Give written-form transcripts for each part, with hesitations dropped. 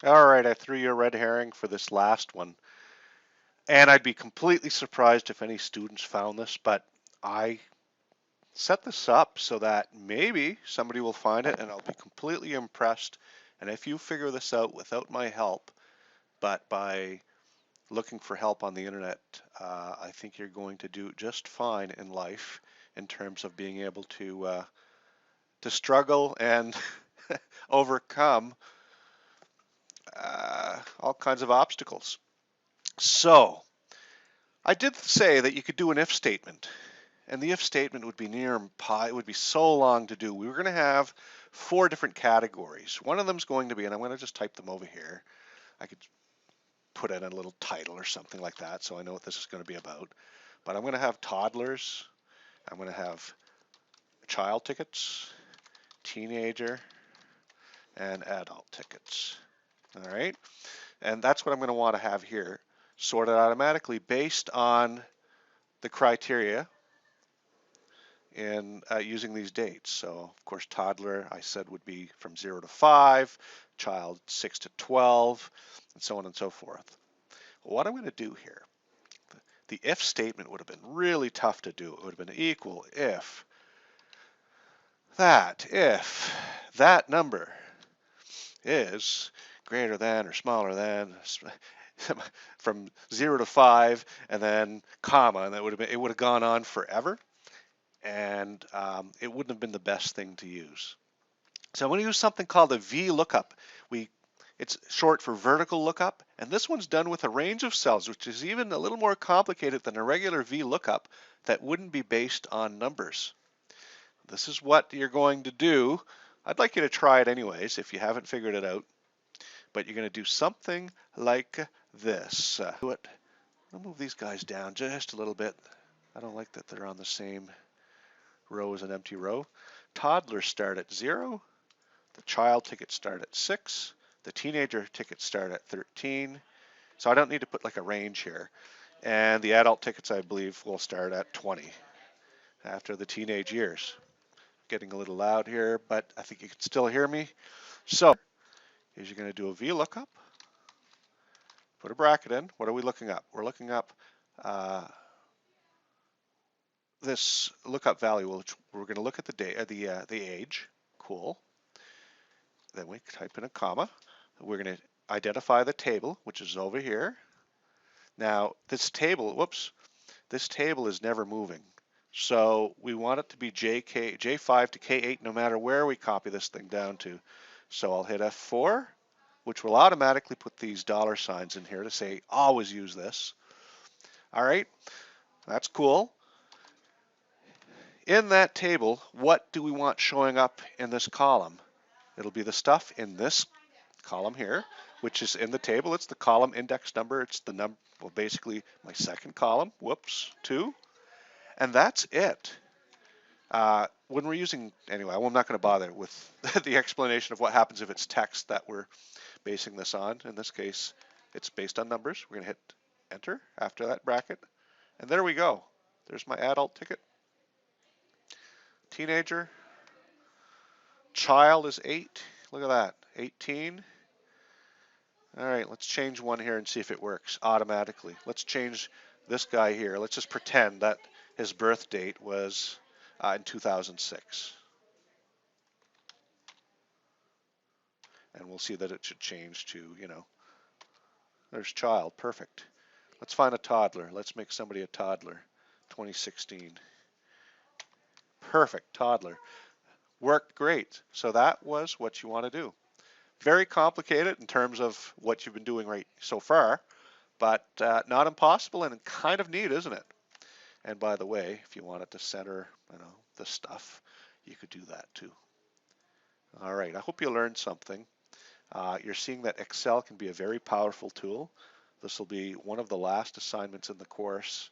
All right, I threw you a red herring for this last one. And I'd be completely surprised if any students found this, but I set this up so that maybe somebody will find it and I'll be completely impressed. And if you figure this out without my help, but by looking for help on the internet, I think you're going to do just fine in life in terms of being able to struggle and overcome all kinds of obstacles. So I did say that you could do an if statement, and the if statement would be near it would be so long to do. We were going to have four different categories. One of them is going to be, and I'm going to just type them over here. I could put in a little title or something like that so I know what this is going to be about. But I'm going to have toddlers, I'm going to have child tickets, teenager, and adult tickets. All right, and that's what I'm going to want to have here, sorted automatically based on the criteria in using these dates. So of course toddler I said would be from 0 to 5, child 6 to 12, and so on and so forth. What I'm going to do here, the if statement would have been really tough to do. It would have been equal if that number is greater than or smaller than from 0 to 5 and then comma, and it would have gone on forever, and it wouldn't have been the best thing to use. So I'm going to use something called a VLOOKUP. It's short for vertical lookup, and this one's done with a range of cells, which is even a little more complicated than a regular VLOOKUP that wouldn't be based on numbers. This is what you're going to do. I'd like you to try it anyways if you haven't figured it out, but you're going to do something like this. I'll move these guys down just a little bit. I don't like that they're on the same row as an empty row. Toddlers start at 0. The child tickets start at 6. The teenager tickets start at 13. So I don't need to put like a range here. And the adult tickets, I believe, will start at 20 after the teenage years. Getting a little loud here, but I think you can still hear me. So is you're going to do a VLOOKUP, put a bracket in. What are we looking up? We're looking up this lookup value, which we're going to look at the age. Cool. Then we type in a comma. We're going to identify the table, which is over here. Now this table is never moving. So we want it to be J5 to K8 no matter where we copy this thing down to. So I'll hit F4, which will automatically put these dollar signs in here to say always use this. All right, that's cool. In that table, what do we want showing up in this column? It'll be the stuff in this column here, which is in the table. It's the column index number. It's the number, well, basically my second column. Whoops, 2. And that's it. When we're using, anyway, I'm not going to bother with the explanation of what happens if it's text that we're basing this on. In this case, it's based on numbers. We're going to hit enter after that bracket. And there we go. There's my adult ticket. Teenager. Child is 8. Look at that, 18. All right, let's change one here and see if it works automatically. Let's change this guy here. Let's just pretend that his birth date was in 2006. And we'll see that it should change to, there's child, perfect. Let's find a toddler. Let's make somebody a toddler, 2016. Perfect, toddler. Worked great. So that was what you want to do. Very complicated in terms of what you've been doing right so far, but not impossible and kind of neat, isn't it? And by the way, if you wanted to center, this stuff, you could do that too. All right, I hope you learned something. You're seeing that Excel can be a very powerful tool. This will be one of the last assignments in the course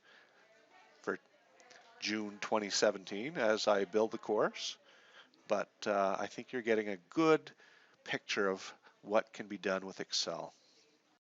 for June 2017 as I build the course, but I think you're getting a good picture of what can be done with Excel.